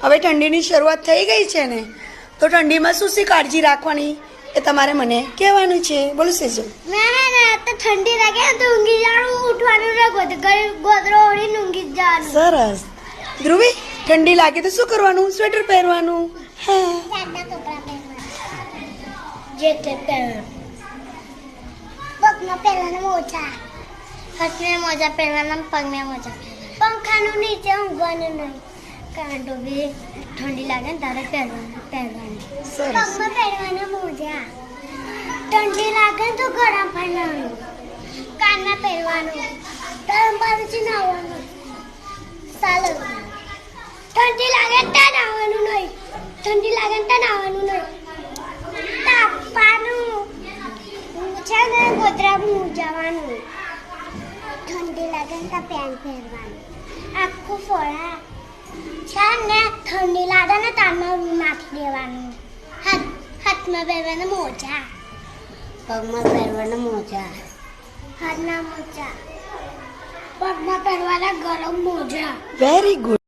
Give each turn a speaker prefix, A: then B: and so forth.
A: હવે ઠંડીની શરૂઆત થઈ ગઈ છે ને, તો ઠંડીમાં શું શી કાળજી રાખવાની એ તમારે મને કહેવાનું છે. બોલો સેજો.
B: તો ઠંડી લાગે તો ઊંઘી જવાનું, ઉઠવાનું ને ગોદરો ઓઢીને ઊંઘી જ જવાનું.
A: સરસ. ધ્રુવી, ઠંડી લાગે તો શું કરવાનું? સ્વેટર પહેરવાનું. હા,
B: સાદા કપડાં પહેરવાના, જે તે પહેરવાનું. પગમાં પહેરવાના મોજા, હાથને મોજા પહેરવાના, પગને મોજા પહેરવાના. પંખાનું નીચે ઊંઘવાનું નહીં, કારણ કે બી ઠંડી લાગે ને તારે પહેરવાનું.
A: સરસ.
B: પગમાં પહેરવાના મોજા, ઠંડી લાગે ને તો ગરમ પહેરવાનું. કાનમાં પહેરવાનું, ગરમ પાણીથી નાહવાનું. ચાલો, ઠંડી લાગે ત્યાં નાહવાનું નહીં, ઠંડી લાગે ત્યાં નાહવાનું નહીં. તાપવાનું છે ને ગોદરામાં જવાનું. ઠંડી લાગે ને ત્યાં પેન્ટ પહેરવાનું. આખું ફોડા છે ને ઠંડી લાગે ને તારમાં નાખી દેવાનું. હાથમાં પહેરવાના મોજા, પગમાં પહેરવાના મોજા, હાથના મોજા, પગમાં પહેરવાના ગરમ મોજા.
A: Very good.